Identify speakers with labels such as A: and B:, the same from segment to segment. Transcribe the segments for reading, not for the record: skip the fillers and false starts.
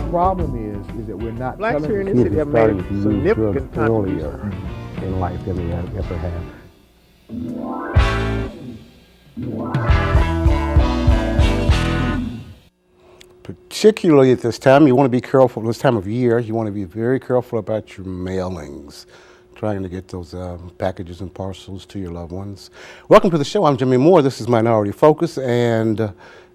A: problem is that we're not
B: Blacks
A: telling
B: here in
A: the
B: this
A: kids
B: city have
A: starting
B: made
A: to use
B: significant
A: drugs earlier
B: contributions.
A: in life than they ever have.
C: Particularly at this time, you want to be careful this time of year. You want to be very careful about your mailings, trying to get those packages and parcels to your loved ones. Welcome to the show. I'm Jimmie Moore. This is Minority Focus, and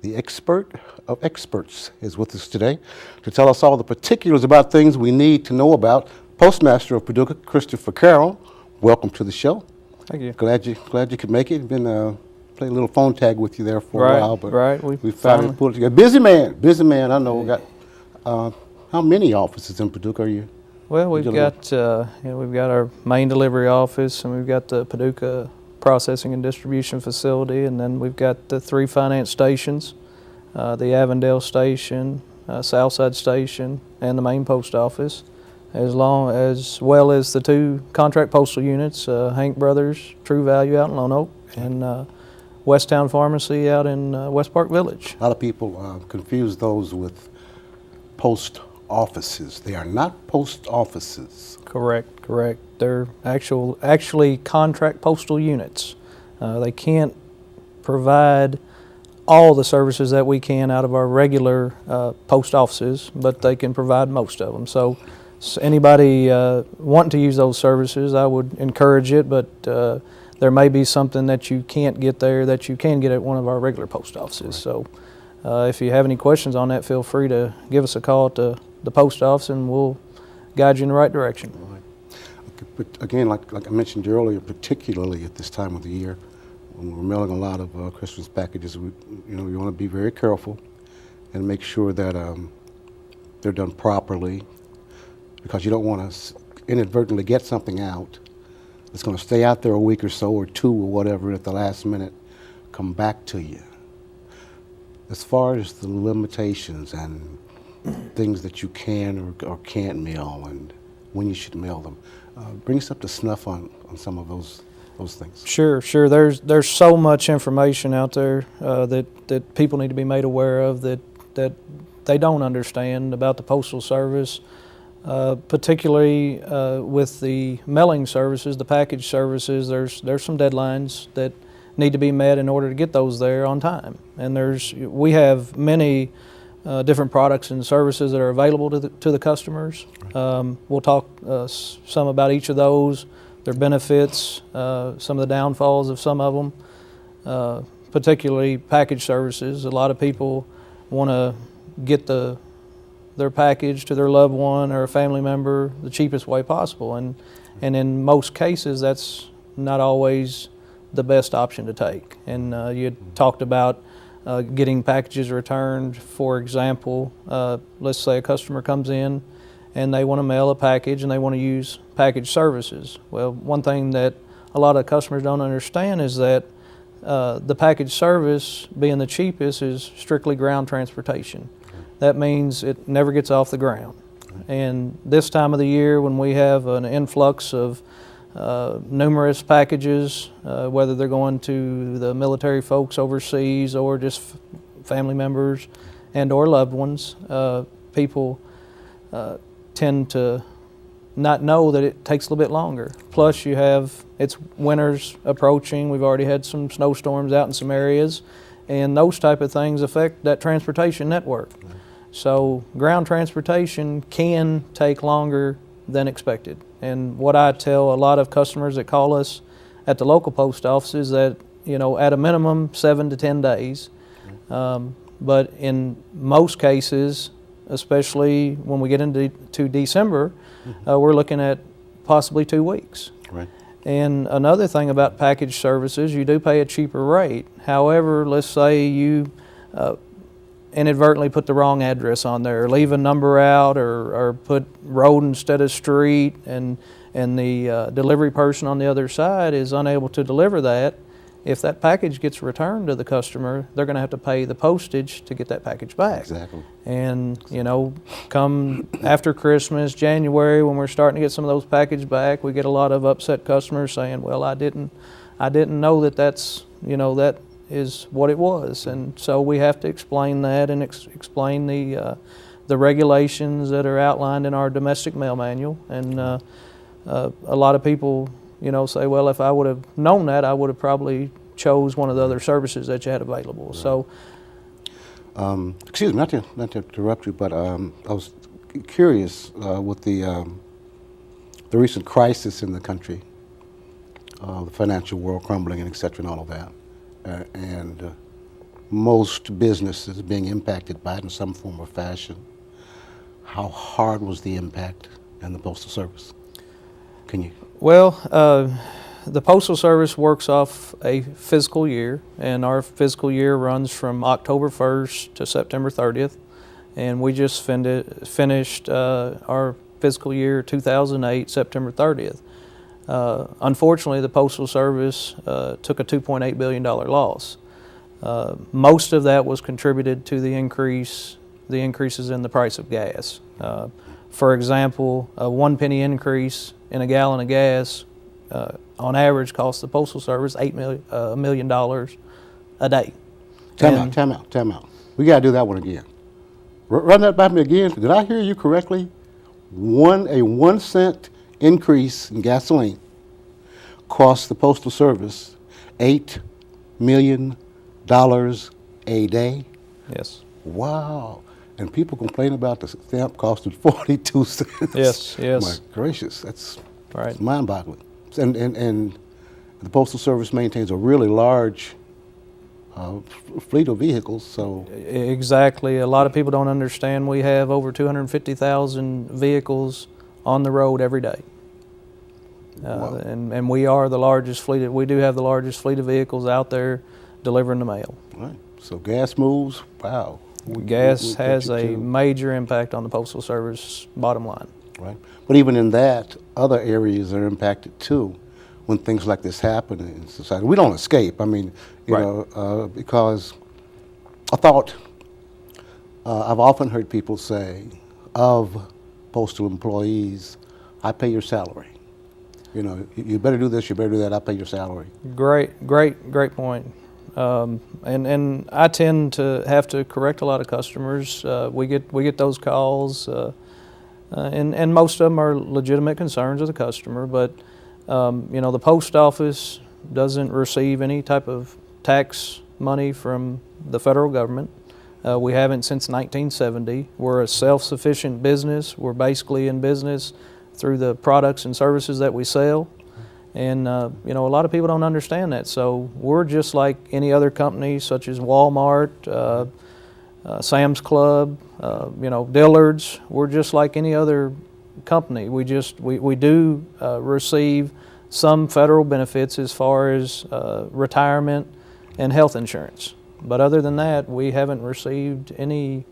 C: the expert of experts is with us today to tell us all the particulars about things we need to know about. Postmaster of Paducah, Christopher Carroll. Welcome to the show.
D: Thank you.
C: Glad you could make it. Been played a little phone tag with you there for a while, but we finally pulled it together. Busy man. I know. Got how many offices in Paducah are you?
D: Well, we've got our main delivery office, and we've got the Paducah processing and distribution facility, and then we've got the 3 finance stations, the Avondale station, Southside station, and the main post office, as well as the 2 contract postal units, Hank Brothers, True Value out in Lone Oak, and Westtown Pharmacy out in West Park Village.
C: A lot of people confuse those with post offices. They are not post offices.
D: Correct. They're actually contract postal units. They can't provide all the services that we can out of our regular post offices, but they can provide most of them. So anybody wanting to use those services, I would encourage it, but there may be something that you can't get there that you can get at one of our regular post offices. Right. So if you have any questions on that, feel free to give us a call at the post office, and we'll guide you in the right direction.
C: Right. Okay, but again, like I mentioned earlier, particularly at this time of the year, when we're mailing a lot of Christmas packages, we want to be very careful and make sure that they're done properly, because you don't want to inadvertently get something out. It's going to stay out there a week or so, or 2 or whatever, at the last minute come back to you. As far as the limitations and things that you can or can't mail and when you should mail them, bring us up to snuff on some of those things.
D: Sure. There's so much information out there that people need to be made aware of that they don't understand about the Postal Service. Particularly with the mailing services, the package services, there's some deadlines that need to be met in order to get those there on time. And we have many different products and services that are available to the customers. We'll talk some about each of those, their benefits, some of the downfalls of some of them, particularly package services. A lot of people want to get their package to their loved one or a family member the cheapest way possible, and in most cases that's not always the best option to take. And you had talked about getting packages returned. For example, let's say a customer comes in and they want to mail a package and they want to use package services. Well, one thing that a lot of customers don't understand is that the package service, being the cheapest, is strictly ground transportation. That means it never gets off the ground. And this time of the year, when we have an influx of numerous packages, whether they're going to the military folks overseas or just family members and or loved ones, people tend to not know that it takes a little bit longer. Plus it's winter's approaching. We've already had some snowstorms out in some areas, and those type of things affect that transportation network. So ground transportation can take longer than expected. And what I tell a lot of customers that call us at the local post office is that, at a minimum 7 to 10 days. But in most cases, especially when we get into December, we're looking at possibly 2 weeks.
C: Right.
D: And another thing about package services, you do pay a cheaper rate. However, let's say you inadvertently put the wrong address on there, or leave a number out, or put road instead of street, and the delivery person on the other side is unable to deliver that. If that package gets returned to the customer, they're going to have to pay the postage to get that package back.
C: Exactly.
D: And come after Christmas, January, when we're starting to get some of those packages back, we get a lot of upset customers saying, "Well, I didn't know that is what it was." And so we have to explain that and explain the the regulations that are outlined in our domestic mail manual. And a lot of people, say, well, if I would have known that, I would have probably chose one of the other services that you had available. Right. So,
C: excuse me, not to interrupt you, but I was curious with the recent crisis in the country, the financial world crumbling and et cetera and all of that, and most businesses being impacted by it in some form or fashion. How hard was the impact in the Postal Service? Can you?
D: Well, the Postal Service works off a fiscal year, and our fiscal year runs from October 1st to September 30th, and we just finished our fiscal year 2008, September 30th. Unfortunately, the Postal Service took a $2.8 billion loss. Most of that was contributed to the increases in the price of gas. For example, a 1 penny increase in a gallon of gas on average costs the Postal Service $1 million a day.
C: Time out. We got to do that one again. Run that by me again. Did I hear you correctly? A 1 cent increase in gasoline costs the Postal Service $8 million a day?
D: Yes.
C: Wow. And people complain about the stamp costing 42 cents.
D: Yes.
C: My gracious, that's
D: right.
C: Mind-boggling. And the Postal Service maintains a really large fleet of vehicles, so...
D: Exactly. A lot of people don't understand we have over 250,000 vehicles on the road every day.
C: Wow.
D: And we are the largest fleet. We do have the largest fleet of vehicles out there delivering the mail.
C: Right. So gas moves, wow.
D: Gas has a major impact on the Postal Service bottom line.
C: Right. But even in that, other areas are impacted too when things like this happen in society. We don't escape. I mean, you know, because I thought, I've often heard people say of postal employees, I pay your salary. You know, you better do this, you better do that, I pay your salary.
D: Great point. And I tend to have to correct a lot of customers. We get those calls, and most of them are legitimate concerns of the customer. But you know, the post office doesn't receive any type of tax money from the federal government. We haven't since 1970. We're a self-sufficient business. We're basically in business through the products and services that we sell. And you know, a lot of people don't understand that. So we're just like any other company, such as Walmart, Sam's Club, you know, Dillard's. We're just like any other company. We do receive some federal benefits as far as retirement and health insurance. But other than that, we haven't received any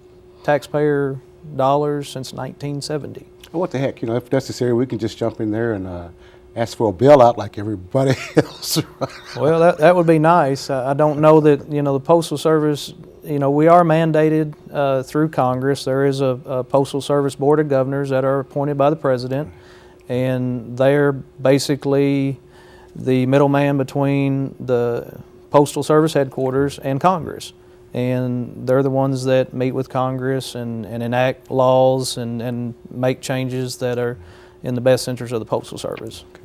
D: taxpayer dollars since 1970.
C: Well, what the heck? You know, if necessary, we can just jump in there and ask for a bailout like everybody else.
D: Well, that would be nice. I don't know that, you know, the Postal Service, you know, we are mandated through Congress. There is a Postal Service Board of Governors that are appointed by the President, and they're basically the middleman between the Postal Service headquarters and Congress. And they're the ones that meet with Congress and enact laws and make changes that are in the best interest of the Postal Service.
C: Okay.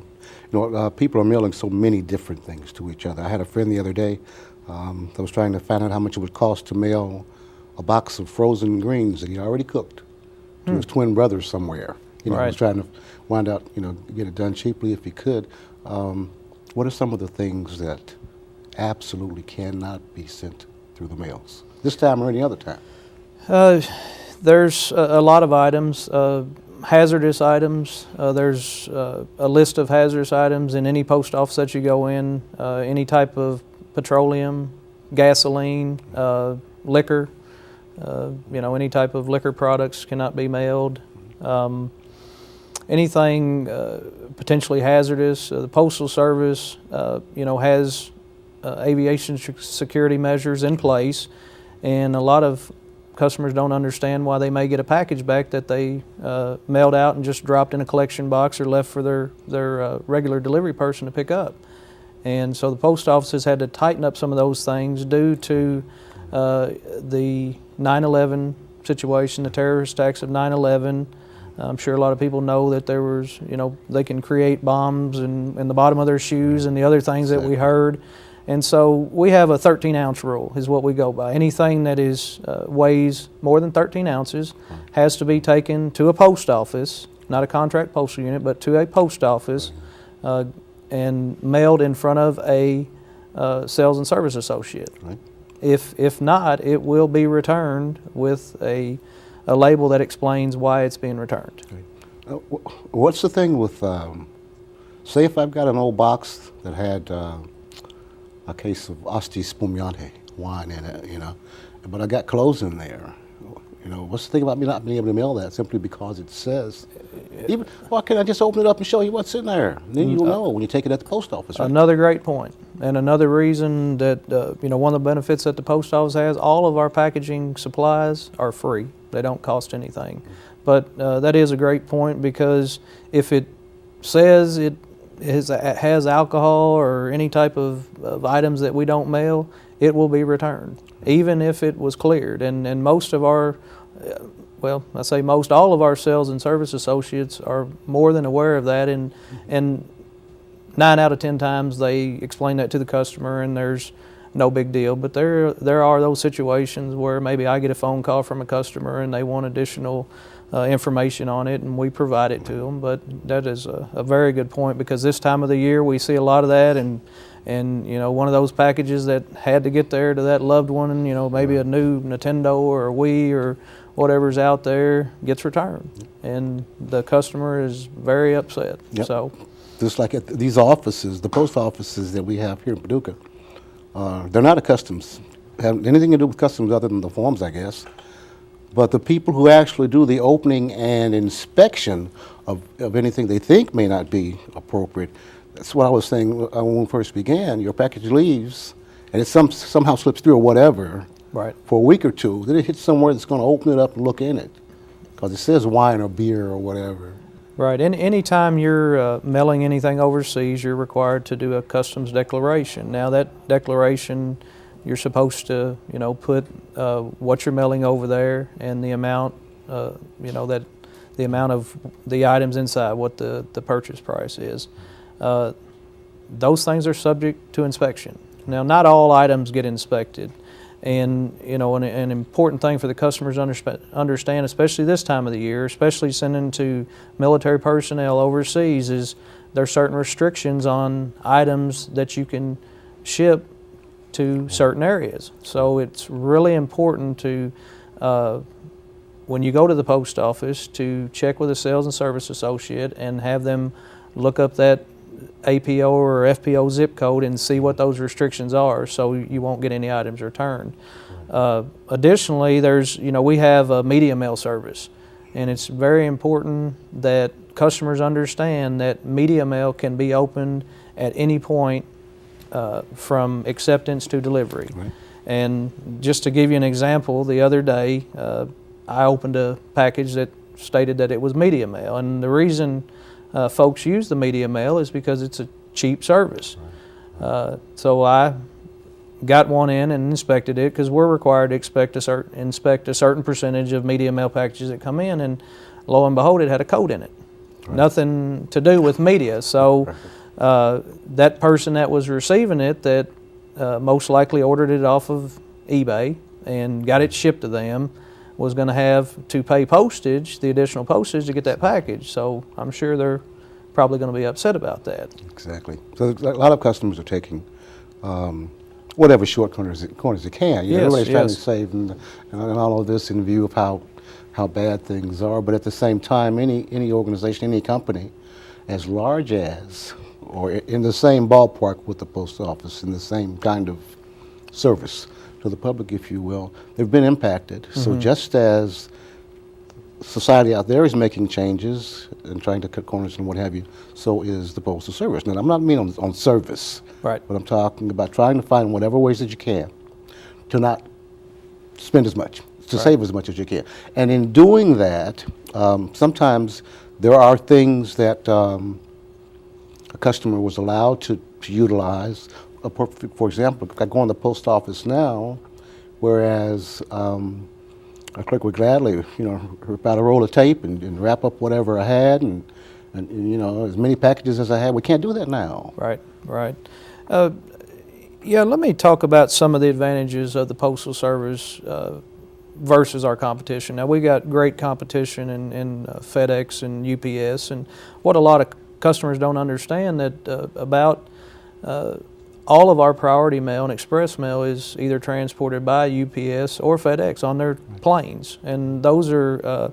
C: You know, people are mailing so many different things to each other. I had a friend the other day that was trying to find out how much it would cost to mail a box of frozen greens that he already cooked to his twin brothers somewhere. You know, he was trying to find out, you know, get it done cheaply if he could. What are some of the things that absolutely cannot be sent through the mails, this time or any other time?
D: There's a lot of items. Hazardous items. There's a list of hazardous items in any post office that you go in. Any type of petroleum, gasoline, liquor. You know, any type of liquor products cannot be mailed. Anything potentially hazardous. The Postal Service, you know, has aviation security measures in place, and a lot of customers don't understand why they may get a package back that they mailed out and just dropped in a collection box or left for their regular delivery person to pick up. And so the post office has had to tighten up some of those things due to the 9/11 situation, the terrorist attacks of 9/11. I'm sure a lot of people know that there was, they can create bombs in the bottom of their shoes and the other things that we heard. And so we have a 13-ounce rule is what we go by. Anything that weighs more than 13 ounces has to be taken to a post office, not a contract postal unit, but to a post office, and mailed in front of a sales and service associate.
C: Right.
D: If not, it will be returned with a label that explains why it's being returned.
C: Okay. What's the thing with, say if I've got an old box that had a case of Asti Spumiante wine in it, but I got clothes in there. What's the thing about me not being able to mail that simply because it says? Why can't I just open it up and show you what's in there? And then you'll know when you take it at the post office. Right?
D: Another great point, and another reason that one of the benefits that the post office has, all of our packaging supplies are free. They don't cost anything. But that is a great point, because if it says it has alcohol or any type of items that we don't mail, it will be returned, even if it was cleared. And most of our, I say most, all of our sales and service associates are more than aware of that, and 9 out of 10 times they explain that to the customer, and there's no big deal. But there are those situations where maybe I get a phone call from a customer and they want additional information on it, and we provide it to them. But that is a very good point, because this time of the year we see a lot of that, and one of those packages that had to get there to that loved one, and maybe a new Nintendo or a Wii or whatever's out there gets returned, and the customer is very upset.
C: Yep.
D: So,
C: just like at these offices, the post offices that we have here in Paducah, they're not accustomed, have anything to do with customs other than the forms, I guess. But the people who actually do the opening and inspection of anything they think may not be appropriate, that's what I was saying when we first began. Your package leaves, and it somehow slips through or whatever,
D: right,
C: for a week or two. Then it hits somewhere that's going to open it up and look in it, because it says wine or beer or whatever.
D: Right. Anytime you're mailing anything overseas, you're required to do a customs declaration. Now, that declaration, you're supposed to, put what you're mailing over there and the amount, the amount of the items inside, what the purchase price is. Those things are subject to inspection. Now, not all items get inspected. And, an important thing for the customers to understand, especially this time of the year, especially sending to military personnel overseas, is there are certain restrictions on items that you can ship to certain areas. So it's really important to, when you go to the post office, to check with a sales and service associate and have them look up that APO or FPO zip code and see what those restrictions are, so you won't get any items returned. Additionally, we have a media mail service, and it's very important that customers understand that media mail can be opened at any point from acceptance to delivery.
C: Right.
D: And just to give you an example, the other day I opened a package that stated that it was media mail, and the reason folks use the media mail is because it's a cheap service. So I got one in and inspected it, because we're required to inspect a certain percentage of media mail packages that come in, and lo and behold, it had a code in it. Right. Nothing to do with media. So that person that was receiving it, that most likely ordered it off of eBay and got it shipped to them, was going to have to pay postage, the additional postage, to get that package. So I'm sure they're probably going to be upset about that.
C: Exactly. So a lot of customers are taking whatever short corners they can.
D: Yes,
C: everybody's trying to
D: yes.
C: save, and all of this in view of how bad things are. But at the same time, any organization, any company, as large as, or in the same ballpark with the post office, in the same kind of service to the public, if you will, they've been impacted. Mm-hmm. So just as society out there is making changes and trying to cut corners and what have you, so is the Postal Service. Now, I'm not meaning on service,
D: right,
C: but I'm talking about trying to find whatever ways that you can to not spend as much, to
D: right.
C: save as much as you can. And in doing that, sometimes there are things that a customer was allowed to utilize. For example, if I go in the post office now, whereas a clerk would gladly, rip out a roll of tape and wrap up whatever I had, and as many packages as I had. We can't do that now.
D: Right, right. Yeah, let me talk about some of the advantages of the Postal Service versus our competition. Now, we got great competition in FedEx and UPS, and what a lot of customers don't understand that about all of our priority mail and express mail is either transported by UPS or FedEx on their planes, and those are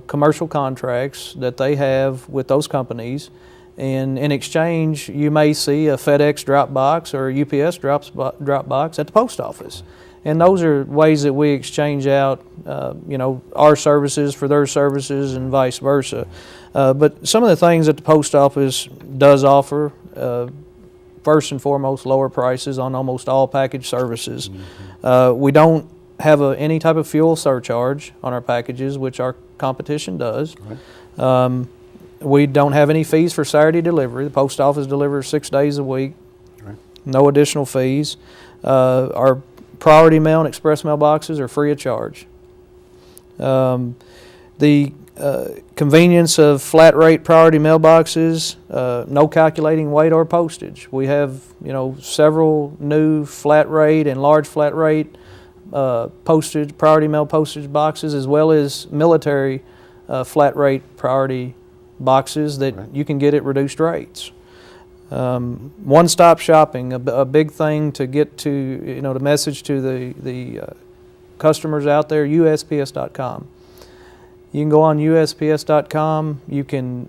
D: commercial contracts that they have with those companies. And in exchange, you may see a FedEx drop box or a UPS drop box at the post office. And those are ways that we exchange out, our services for their services and vice versa. But some of the things that the post office does offer, first and foremost, lower prices on almost all package services. We don't have any type of fuel surcharge on our packages, which our competition does. Right. We don't have any fees for Saturday delivery. The post office delivers 6 days a week. Right. No additional fees. Our priority mail and express mail boxes are free of charge. The convenience of flat rate priority mailboxes, no calculating weight or postage. We have several new flat rate and large flat rate priority mail postage boxes, as well as military flat rate priority boxes that right. you can get at reduced rates. One-stop shopping, a big thing to get to, the message to the customers out there, USPS.com. You can go on USPS.com,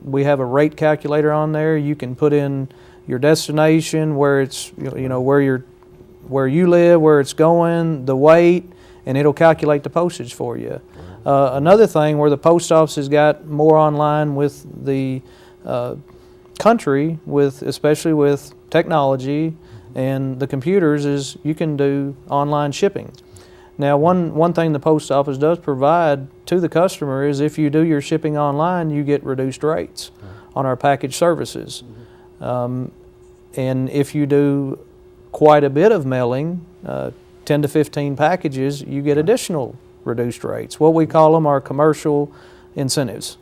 D: we have a rate calculator on there, you can put in your destination, where it's, where you live, where it's going, the weight, and it'll calculate the postage for you. Another thing where the post office has got more online with the country, especially with technology and the computers, is you can do online shipping. Now, one thing the post office does provide to the customer is if you do your shipping online, you get reduced rates on our package services. And if you do quite a bit of mailing, 10 to 15 packages, you get additional reduced rates. What we call them are commercial incentives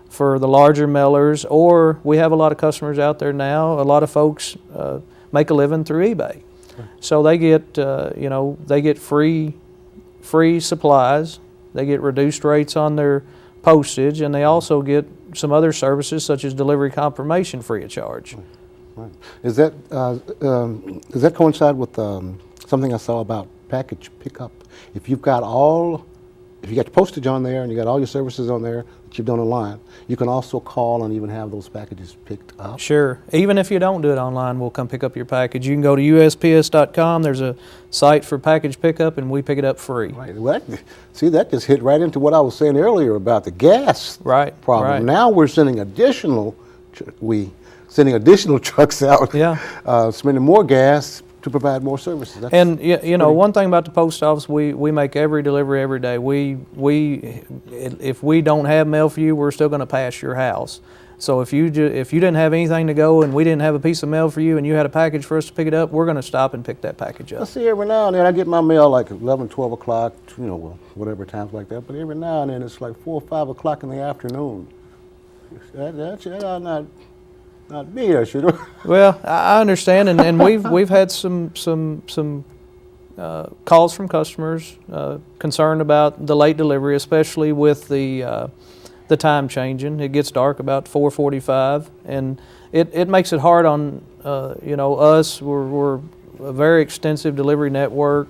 D: for the larger mailers, or we have a lot of customers out there now, a lot of folks make a living through eBay. So they get free supplies, they get reduced rates on their postage, and they also get some other services such as delivery confirmation free of charge.
C: Right. Does that coincide with something I saw about package pickup? If you got your postage on there and you got all your services on there that you've done online, you can also call and even have those packages picked up. Sure.
D: Even if you don't do it online, we'll come pick up your package. You can go to USPS.com. There's a site for package pickup, and we pick it up free.
C: Right. Well, that just hit right into what I was saying earlier about the gas problem.
D: Right.
C: Now we're sending additional trucks out, spending more gas to provide more services.
D: And one thing about the post office, we make every delivery every day. If we don't have mail for you, we're still going to pass your house. So if you didn't have anything to go and we didn't have a piece of mail for you and you had a package for us to pick it up, we're going to stop and pick that package up.
C: I see every now and then I get my mail like 11, 12 o'clock, whatever times like that. But every now and then it's like 4 or 5 o'clock in the afternoon. That's not me, I should.
D: Well, I understand, and we've had some calls from customers concerned about the late delivery, especially with the time changing. It gets dark about 4:45, and it makes it hard on us. We're a very extensive delivery network.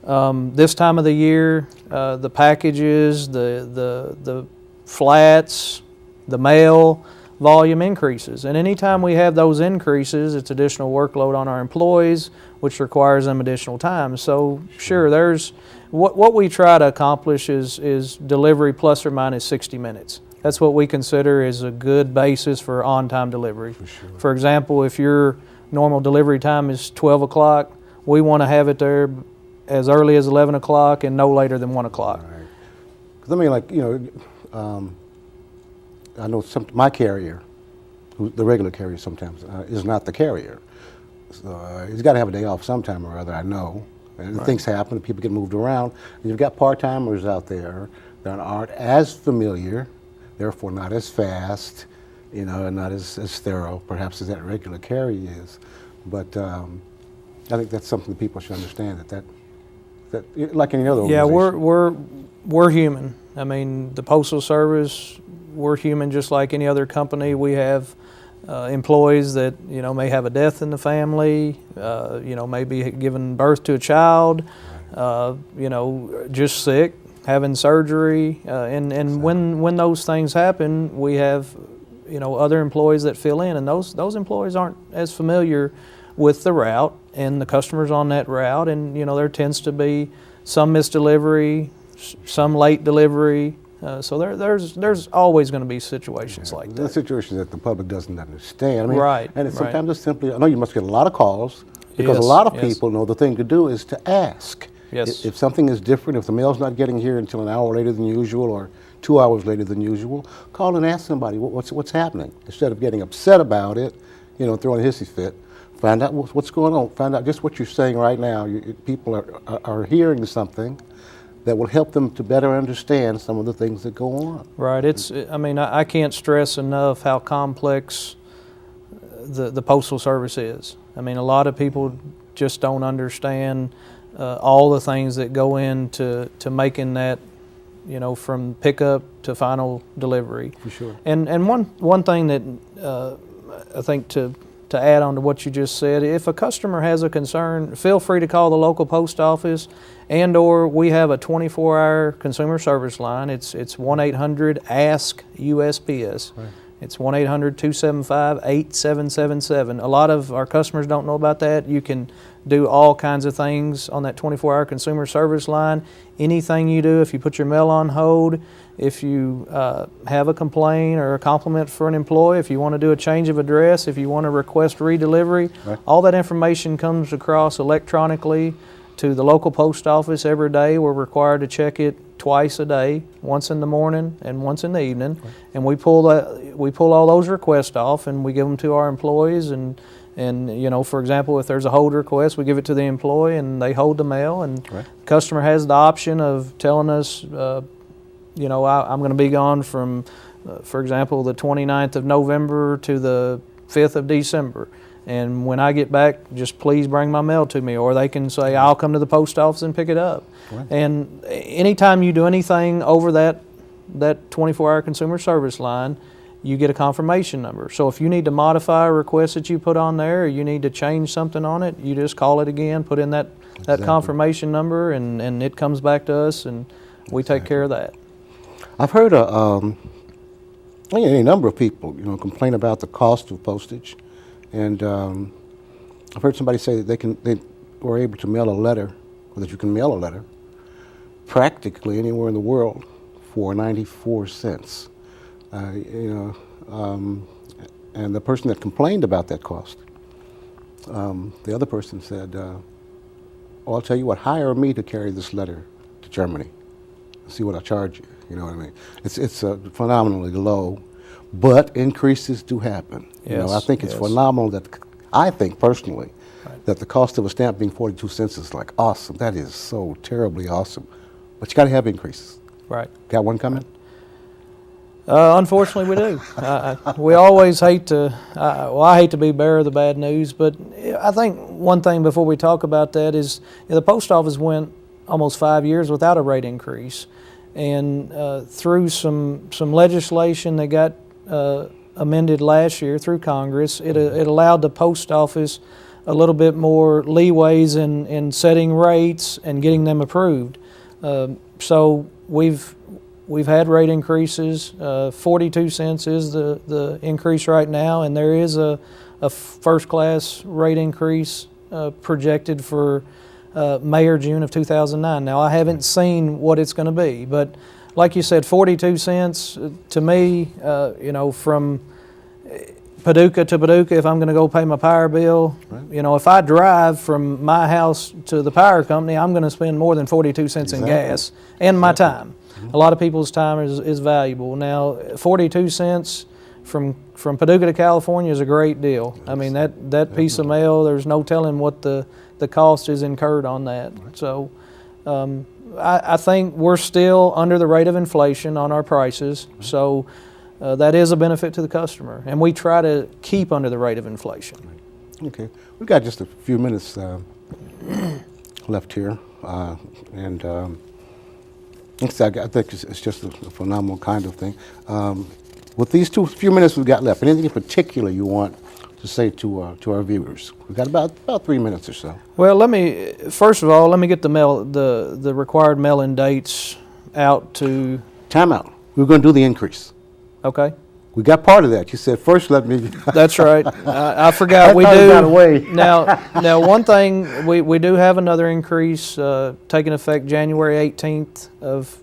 D: This time of the year, the packages, the flats, the mail volume increases, and anytime we have those increases, it's additional workload on our employees, which requires them additional time. So sure, there's what we try to accomplish is delivery plus or minus 60 minutes. That's what we consider is a good basis for on-time delivery. For sure. For example, if your normal delivery time is 12 o'clock, we want to have it there as early as 11 o'clock and no later than 1 o'clock.
C: Right. 'Cause I mean, I know my carrier, the regular carrier sometimes, is not the carrier. So he's got to have a day off sometime or other, I know. And things happen, and people get moved around. And you've got part-timers out there that aren't as familiar, therefore not as fast, and not as thorough, perhaps, as that regular carry is. But I think that's something that people should understand, that like any other
D: Yeah,
C: organization.
D: we're human. I mean, the Postal Service, we're human just like any other company. We have employees that may have a death in the family, may be giving birth to a child, just sick, having surgery, and
C: Exactly.
D: when those things happen, we have other employees that fill in, and those employees aren't as familiar with the route and the customers on that route, and there tends to be some misdelivery, some late delivery. So there's always going to be situations like
C: There's
D: that.
C: situations that the public doesn't understand. I mean,
D: Right,
C: And it's,
D: right.
C: sometimes it's simply, I know you must get a lot of calls, because
D: Yes,
C: a lot of
D: yes.
C: people know the thing to do is to ask.
D: Yes.
C: If something is different, if the mail's not getting here until an hour later than usual or 2 hours later than usual, call and ask somebody what's happening. Instead of getting upset about it, throwing a hissy fit, find out what's going on. Find out just what you're saying right now. People are hearing something that will help them to better understand some of the things that go on.
D: Right. I can't stress enough how complex the Postal Service is. I mean, a lot of people just don't understand all the things that go into making that, from pickup to final delivery.
C: For sure.
D: And one thing that I think to add on to what you just said, if a customer has a concern, feel free to call the local post office, and/or we have a 24-hour consumer service line. It's 1-800-ASK-USPS.
C: Right.
D: It's 1-800-275-8777. A lot of our customers don't know about that. You can do all kinds of things on that 24-hour consumer service line. Anything you do, if you put your mail on hold, if you have a complaint or a compliment for an employee, if you want to do a change of address, if you want to request redelivery,
C: Right.
D: all that information comes across electronically to the local post office every day. We're required to check it twice a day, once in the morning and once in the evening.
C: Right.
D: And we pull all those requests off and we give them to our employees. And for example, if there's a hold request, we give it to the employee and they hold the mail. And
C: Right.
D: the customer has the option of telling us, I'm going to be gone from, for example, the 29th of November to the 5th of December. And when I get back, just please bring my mail to me. Or they can say, I'll come to the post office and pick it up.
C: Right.
D: And anytime you do anything over that 24-hour consumer service line, you get a confirmation number. So if you need to modify a request that you put on there, or you need to change something on it, you just call it again, put in that
C: Exactly.
D: confirmation number, and it comes back to us, and we take care of that.
C: I've heard any number of people, complain about the cost of postage, and I've heard somebody say that they were able to mail a letter, or that you can mail a letter, practically anywhere in the world for 94 cents. And the person that complained about that cost, the other person said, I'll tell you what, hire me to carry this letter to Germany. See what I charge you. You know what I mean? It's phenomenally low, but increases do happen.
D: Yes,
C: I think it's
D: yes.
C: phenomenal that, I think personally,
D: Right.
C: that the cost of a stamp being 42 cents is like awesome. That is so terribly awesome. But you got to have increases.
D: Right.
C: Got one coming?
D: Unfortunately, we do. We always hate to, I hate to be bearer of the bad news, but I think one thing before we talk about that is the post office went almost 5 years without a rate increase. And through some legislation that got amended last year through Congress, it allowed the post office a little bit more leeways in setting rates and getting them approved. So we've had rate increases. 42 cents is the increase right now, and there is a first-class rate increase projected for May or June of 2009. Now, I haven't seen what it's going to be, but like you said, 42 cents to me, from Paducah to Paducah, if I'm going to go pay my power bill,
C: Right.
D: If I drive from my house to the power company, I'm going to spend more than 42 cents in
C: Exactly.
D: gas and my time. A lot of people's time is valuable. Now, 42 cents from Paducah to California is a great deal. I mean, that piece of mail, there's no telling what the the cost is incurred on that. So I think we're still under the rate of inflation on our prices. So that is a benefit to the customer, and we try to keep under the rate of inflation.
C: Okay, we've got just a few minutes left here, and I think it's just a phenomenal kind of thing. With these few minutes we've got left, anything in particular you want to say to our viewers? We've got about 3 minutes or so.
D: Well, first of all, let me get the required mail-in dates out to.
C: Time out. We're going to do the increase.
D: Okay.
C: We got part of that. You said first let me.
D: That's right. I forgot we
C: thought
D: do.
C: you got away.
D: Now one thing, we do have another increase taking effect January 18th of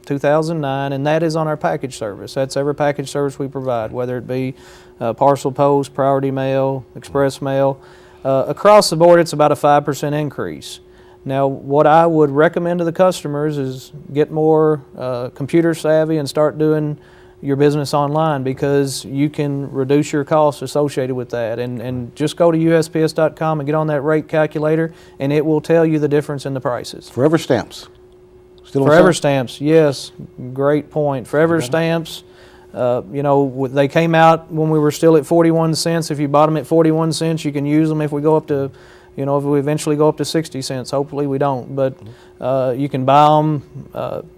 D: 2009, and that is on our package service. That's every package service we provide, whether it be parcel post, priority mail, express mail. Across the board, it's about a 5% increase. Now, what I would recommend to the customers is get more computer savvy and start doing your business online, because you can reduce your costs associated with that. And just go to USPS.com and get on that rate calculator, and it will tell you the difference in the prices.
C: Forever stamps. Still on
D: Forever
C: sale?
D: stamps, yes, great point. Forever stamps, you know, they came out when we were still at 41 cents. If you bought them at 41 cents, you can use them if we go up to, you know, if we eventually go up to 60 cents. Hopefully we don't, but you can buy them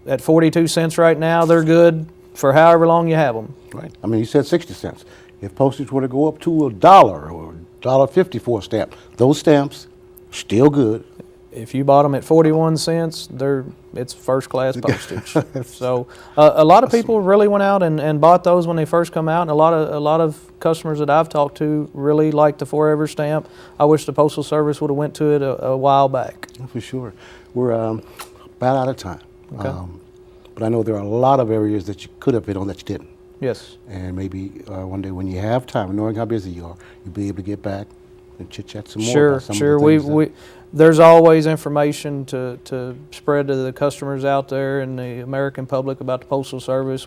D: at 42 cents right now. They're good for however long you have them.
C: Right. I mean, you said 60 cents. If postage were to go up to $1 or $1.50 for a stamp, those stamps still good.
D: If you bought them at 41 cents, it's first class postage. So a lot of people really went out and bought those when they first come out, and a lot of customers that I've talked to really like the Forever stamp. I wish the Postal Service would have went to it a while back.
C: For sure. We're about out of time.
D: Okay.
C: But I know there are a lot of areas that you could have hit on that you didn't.
D: Yes.
C: And maybe one day when you have time, knowing how busy you are, you'll be able to get back and chit-chat some more about some
D: Sure.
C: of the things
D: There's always information to spread to the customers out there and the American public about the Postal Service.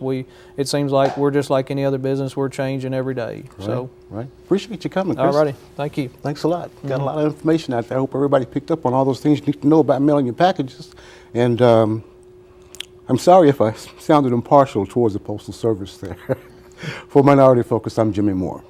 D: It seems like we're just like any other business. We're changing every day.
C: Right, right. Appreciate you coming, Chris.
D: All righty. Thank you.
C: Thanks a lot. Got a lot of information out there. I hope everybody picked up on all those things you need to know about mailing your packages. And I'm sorry if I sounded impartial towards the Postal Service there. For Minority Focus, I'm Jimmie Moore.